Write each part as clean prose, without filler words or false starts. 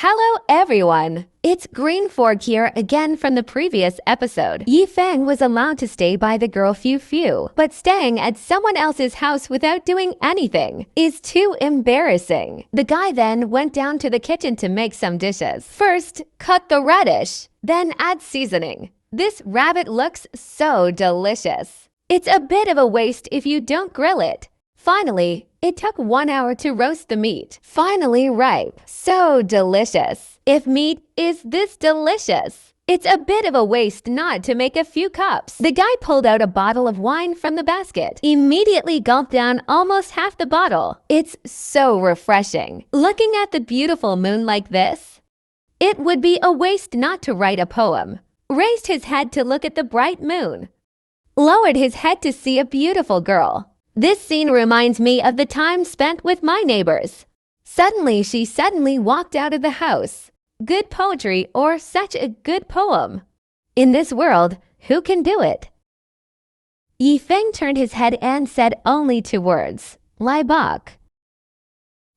Hello everyone! It's Green Fork here again from the previous episode. Yi Feng was allowed to stay by the girl Fu Fu, but staying at someone else's house without doing anything is too embarrassing. The guy then went down to the kitchen to make some dishes. First, cut the radish, then add seasoning. This rabbit looks so delicious. It's a bit of a waste if you don't grill it. Finally, it took 1 hour to roast the meat. Finally ripe. So delicious. If meat is this delicious, it's a bit of a waste not to make a few cups. The guy pulled out a bottle of wine from the basket, immediately gulped down almost half the bottle. It's so refreshing. Looking at the beautiful moon like this, it would be a waste not to write a poem. Raised his head to look at the bright moon. Lowered his head to see a beautiful girl. This scene reminds me of the time spent with my neighbors. Suddenly, she walked out of the house. Good poetry or such a good poem. In this world, who can do it? Yi Feng turned his head and said only 2 words. Lai Bok.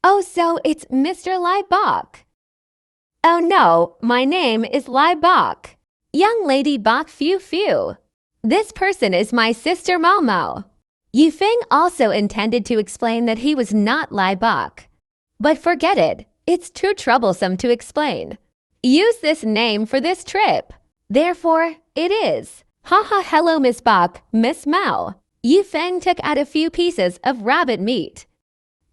Oh, so it's Mr. Lai Bok. Oh no, my name is Lai Bok. Young lady Bok Fu Fu. This person is my sister Mao Mao. Yi Feng also intended to explain that he was not Lai Bok. But forget it, it's too troublesome to explain. Use this name for this trip. Therefore, it is. Haha, hello Miss Bok, Miss Mao. Yi Feng took out a few pieces of rabbit meat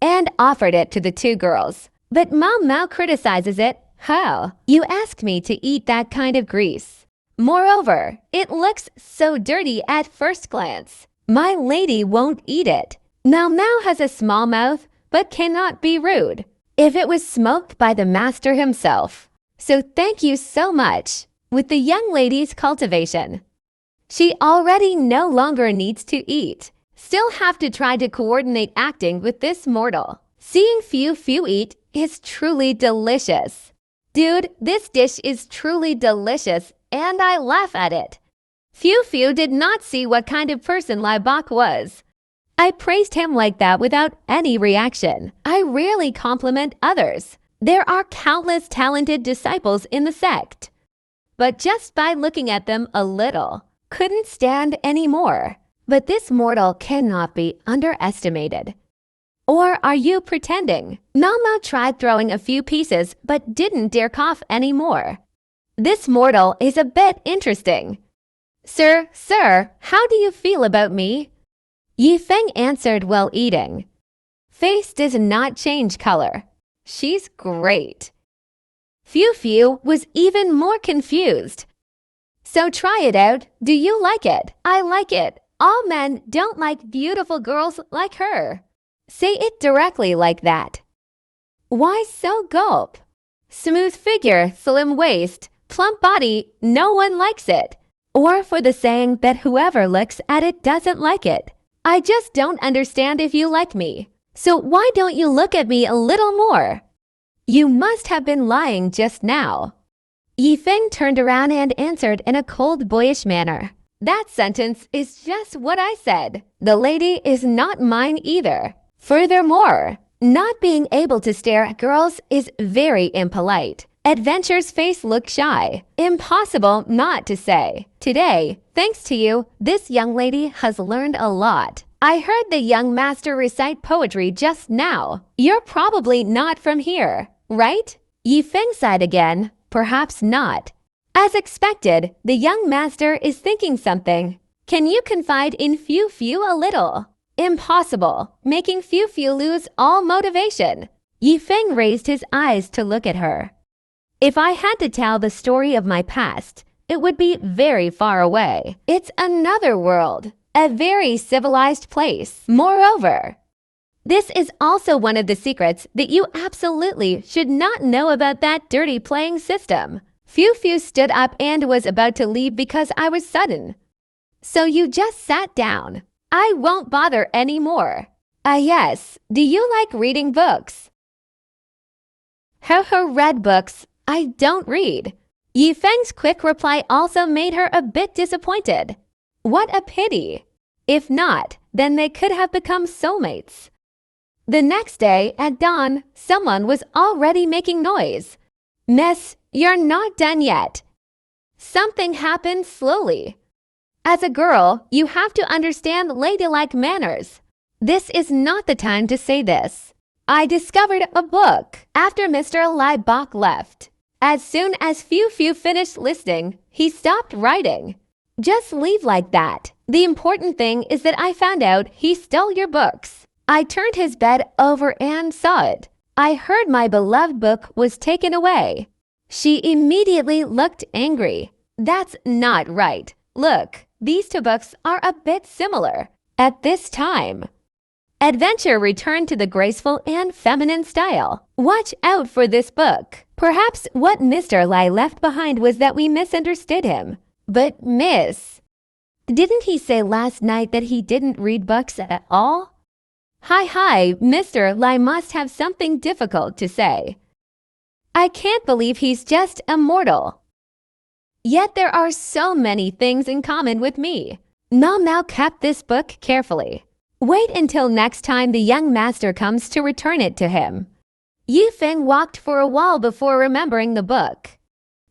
and offered it to the 2 girls. But Mao Mao criticizes it. How? You asked me to eat that kind of grease. Moreover, it looks so dirty at first glance. My lady won't eat it. Mao Mao has a small mouth, but cannot be rude. If it was smoked by the master himself. So thank you so much. With the young lady's cultivation, she already no longer needs to eat. Still have to try to coordinate acting with this mortal. Seeing Fu Fu eat is truly delicious. Dude, this dish is truly delicious and I laugh at it. Fu Fu did not see what kind of person Lai Bok was. I praised him like that without any reaction. I rarely compliment others. There are countless talented disciples in the sect. But just by looking at them a little, couldn't stand anymore. But this mortal cannot be underestimated. Or are you pretending? Mao Mao tried throwing a few pieces but didn't dare cough anymore. This mortal is a bit interesting. Sir, how do you feel about me? Yi Feng answered while eating. Face does not change color. She's great. Fu Fu was even more confused. So try it out. Do you like it? I like it. All men don't like beautiful girls like her. Say it directly like that. Why so gulp? Smooth figure, slim waist, plump body, no one likes it. Or for the saying that whoever looks at it doesn't like it. I just don't understand if you like me. So why don't you look at me a little more? You must have been lying just now. Yi Feng turned around and answered in a cold, boyish manner. That sentence is just what I said. The lady is not mine either. Furthermore, not being able to stare at girls is very impolite. Adventure's face looked shy. Impossible not to say. Today, thanks to you, this young lady has learned a lot. I heard the young master recite poetry just now. You're probably not from here, right? Yi Feng sighed again. Perhaps not. As expected, the young master is thinking something. Can you confide in Fu Fu a little? Impossible, making Fu Fu lose all motivation. Yi Feng raised his eyes to look at her. If I had to tell the story of my past, it would be very far away. It's another world, a very civilized place. Moreover, this is also one of the secrets that you absolutely should not know about that dirty playing system. Fu Fu stood up and was about to leave because I was sudden. So you just sat down. I won't bother anymore. Yes, do you like reading books? Ho, read books. I don't read. Yi Feng's quick reply also made her a bit disappointed. What a pity. If not, then they could have become soulmates. The next day, at dawn, someone was already making noise. Miss, you're not done yet. Something happened slowly. As a girl, you have to understand ladylike manners. This is not the time to say this. I discovered a book after Mr. Liebach left. As soon as Few finished listening, he stopped writing. Just leave like that. The important thing is that I found out he stole your books. I turned his bed over and saw it. I heard my beloved book was taken away. She immediately looked angry. That's not right. Look, these two books are a bit similar. At this time, adventure returned to the graceful and feminine style. Watch out for this book. Perhaps what Mr. Lai left behind was that we misunderstood him. But miss, didn't he say last night that he didn't read books at all? Hi, Mr. Lai must have something difficult to say. I can't believe he's just a mortal. Yet there are so many things in common with me. Mao kept this book carefully. Wait until next time the young master comes to return it to him. Yifeng walked for a while before remembering the book.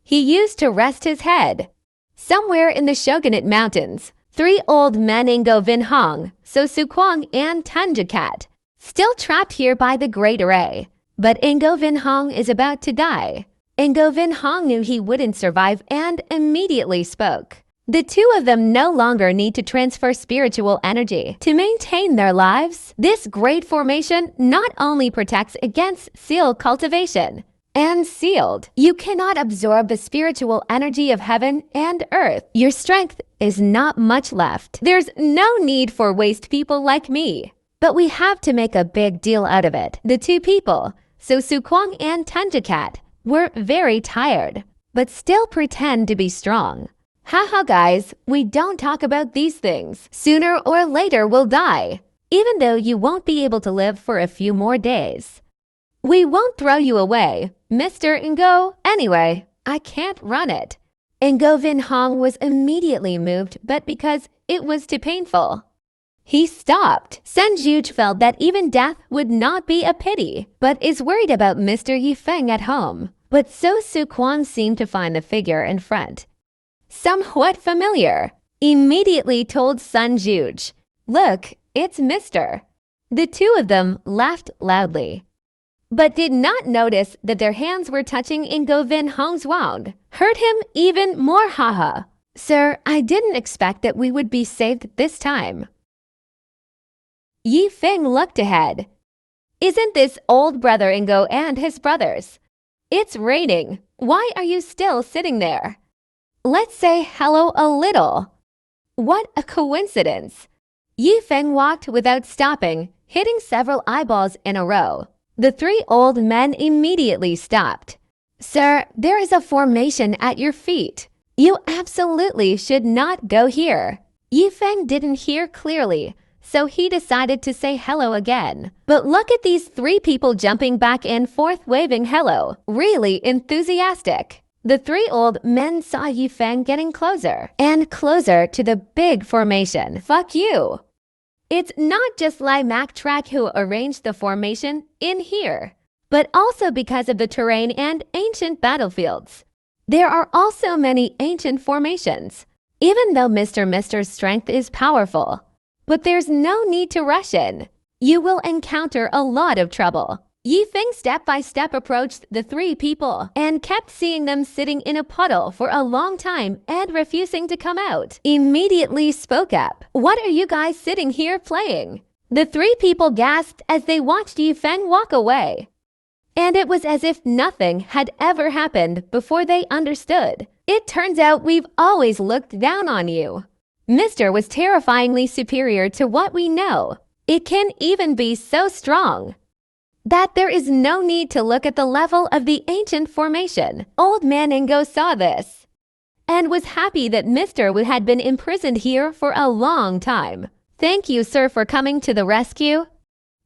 He used to rest his head. Somewhere in the Shogunate Mountains, 3 old men Ingo Vinhong, So Sukwang, and Tanjakat, still trapped here by the Great Array. But Ingo Vinhong is about to die. Ingo Vinhong knew he wouldn't survive and immediately spoke. The two of them no longer need to transfer spiritual energy to maintain their lives. This great formation not only protects against seal cultivation, and sealed, you cannot absorb the spiritual energy of heaven and earth. Your strength is not much left. There's no need for waste people like me. But we have to make a big deal out of it. The two people, So Sukwang and Tanjakat, were very tired, but still pretend to be strong. Haha guys, we don't talk about these things. Sooner or later we'll die, even though you won't be able to live for a few more days. We won't throw you away, Mr. Ingo. Anyway, I can't run it. Ingo Vinhong was immediately moved, but because it was too painful, he stopped. Sun Juj felt that even death would not be a pity, but is worried about Mr. Yifeng at home. But So Sukwang seemed to find the figure in front somewhat familiar. Immediately told Sun Juj, "Look, it's Mr." The two of them laughed loudly, but did not notice that their hands were touching Ingo Vinhong's wound. Hurt him even more. Haha. Sir, I didn't expect that we would be saved this time. Yifeng looked ahead. Isn't this old brother Ingo and his brothers? It's raining. Why are you still sitting there? Let's say hello a little. What a coincidence. Yifeng walked without stopping, hitting several eyeballs in a row. The 3 old men immediately stopped. Sir, there is a formation at your feet. You absolutely should not go here. Yifeng didn't hear clearly, so he decided to say hello again. But look at these 3 people jumping back and forth waving hello, really enthusiastic. The 3 old men saw Yifeng getting closer and closer to the big formation. Fuck you. It's not just Lai Mac Track who arranged the formation in here, but also because of the terrain and ancient battlefields. There are also many ancient formations, even though Mr.'s strength is powerful. But there's no need to rush in. You will encounter a lot of trouble. Yifeng step by step approached the 3 people and kept seeing them sitting in a puddle for a long time and refusing to come out. Immediately spoke up. What are you guys sitting here playing? The 3 people gasped as they watched Yifeng walk away. And it was as if nothing had ever happened before they understood. It turns out we've always looked down on you. Mr. was terrifyingly superior to what we know. It can even be so strong that there is no need to look at the level of the ancient formation. Old Man Ingo saw this and was happy that Mr. had been imprisoned here for a long time. Thank you, sir, for coming to the rescue.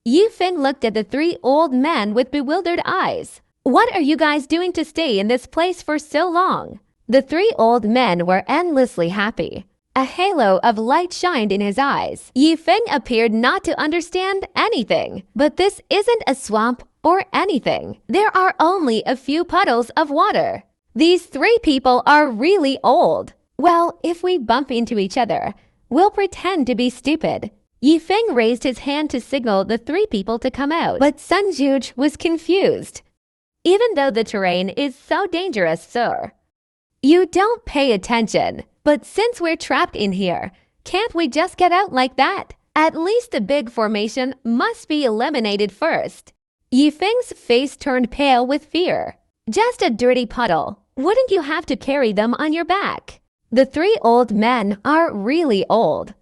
Yifeng looked at the 3 old men with bewildered eyes. What are you guys doing to stay in this place for so long? The 3 old men were endlessly happy. A halo of light shined in his eyes. Yifeng appeared not to understand anything. But this isn't a swamp or anything. There are only a few puddles of water. These three people are really old. Well, if we bump into each other, we'll pretend to be stupid. Yifeng raised his hand to signal the three people to come out, but Sun Juge was confused. Even though the terrain is so dangerous, sir. You don't pay attention, but since we're trapped in here, can't we just get out like that? At least the big formation must be eliminated first. Yifeng's face turned pale with fear. Just a dirty puddle. Wouldn't you have to carry them on your back? The three old men are really old.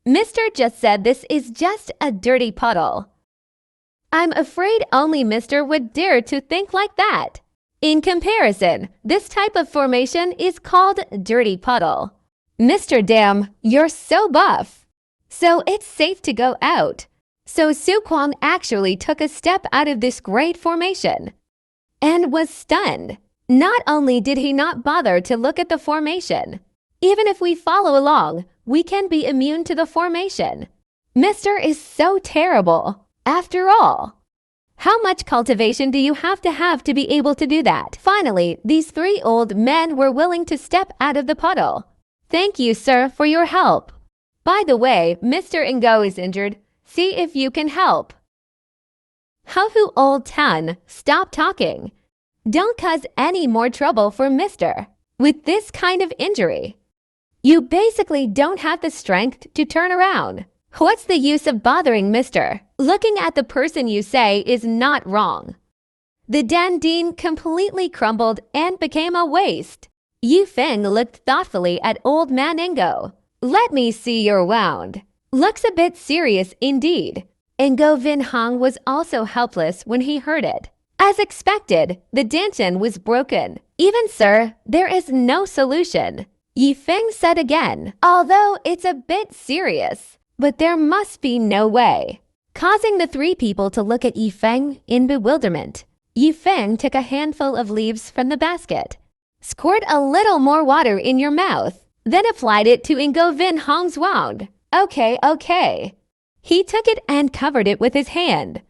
Mr. just said this is just a dirty puddle. I'm afraid only Mr. would dare to think like that. In comparison, this type of formation is called dirty puddle. Mr. Damn, you're so buff. So it's safe to go out. So Su Kwang actually took a step out of this great formation and was stunned. Not only did he not bother to look at the formation, even if we follow along, we can be immune to the formation. Mr. is so terrible. After all, how much cultivation do you have to be able to do that? Finally, these three old men were willing to step out of the puddle. Thank you, sir, for your help. By the way, Mr. Ngo is injured. See if you can help. Hahu Old Tan, stop talking. Don't cause any more trouble for Mr. with this kind of injury. You basically don't have the strength to turn around. What's the use of bothering Mr.? Looking at the person you say is not wrong. The dandine completely crumbled and became a waste. Yifeng looked thoughtfully at old man Ngo. Let me see your wound. Looks a bit serious indeed. Ngo Vin Hong was also helpless when he heard it. As expected, the dantian was broken. Even sir, there is no solution. Yifeng said again, although it's a bit serious, but there must be no way. Causing the three people to look at Yifeng in bewilderment, Yifeng took a handful of leaves from the basket. Squirt a little more water in your mouth, then applied it to Ngo Vin Hong's wound. Okay. He took it and covered it with his hand.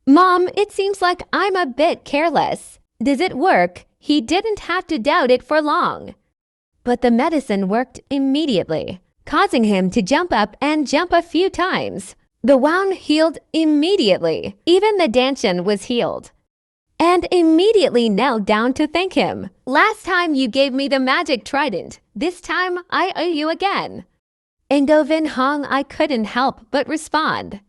Mom, it seems like I'm a bit careless. Does it work? He didn't have to doubt it for long. But the medicine worked immediately, causing him to jump up and jump a few times. The wound healed immediately. Even the dantian was healed. And immediately knelt down to thank him. Last time you gave me the magic trident. This time I owe you again. Ngo Vin Hong, I couldn't help but respond.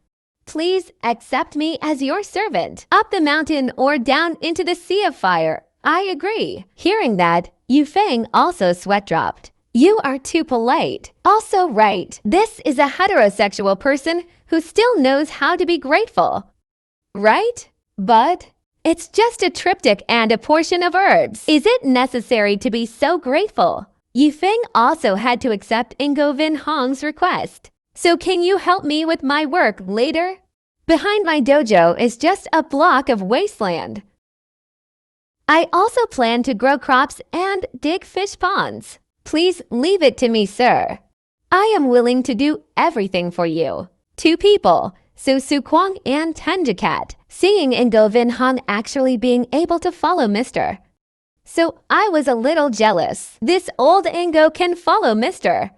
Please accept me as your servant. Up the mountain or down into the sea of fire. I agree. Hearing that, Yifeng also sweat dropped. You are too polite. Also right. This is a heterosexual person who still knows how to be grateful. Right? But it's just a triptych and a portion of herbs. Is it necessary to be so grateful? Yifeng also had to accept Ngo Vin Hong's request. So can you help me with my work later? Behind my dojo is just a block of wasteland. I also plan to grow crops and dig fish ponds. Please leave it to me, sir. I am willing to do everything for you. Two people, Su Kwang and Tenjakat, seeing Ngo Vin Hong actually being able to follow Mr. So I was a little jealous. This old Ngo can follow Mr.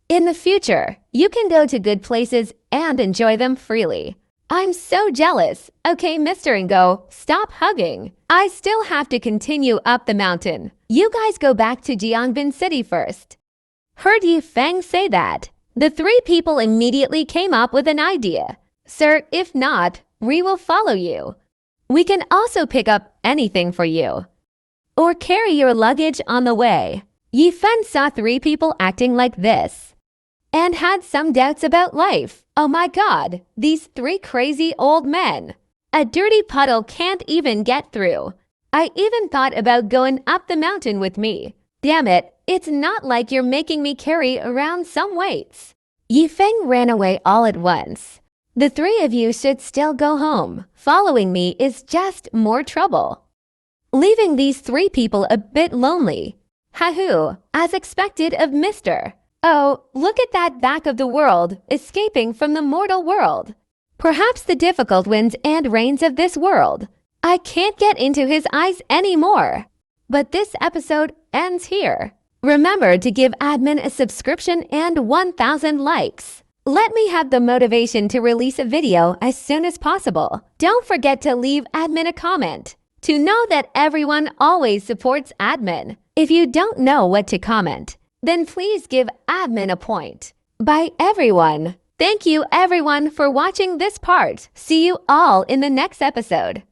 In the future, you can go to good places and enjoy them freely. I'm so jealous. Okay, Mr. Ngo, stop hugging. I still have to continue up the mountain. You guys go back to Jiangbin City first. Heard Yifeng say that. The three people immediately came up with an idea. Sir, if not, we will follow you. We can also pick up anything for you. Or carry your luggage on the way. Yifeng saw three people acting like this and had some doubts about life. Oh my God, these three crazy old men. A dirty puddle can't even get through. I even thought about going up the mountain with me. Damn it, it's not like you're making me carry around some weights. Yifeng ran away all at once. The three of you should still go home. Following me is just more trouble. Leaving these three people a bit lonely. Hahu, as expected of Mr. Oh, look at that back of the world, escaping from the mortal world. Perhaps the difficult winds and rains of this world. I can't get into his eyes anymore. But this episode ends here. Remember to give admin a subscription and 1,000 likes. Let me have the motivation to release a video as soon as possible. Don't forget to leave admin a comment to know that everyone always supports admin. If you don't know what to comment, then please give admin a point. Bye everyone. Thank you everyone for watching this part. See you all in the next episode.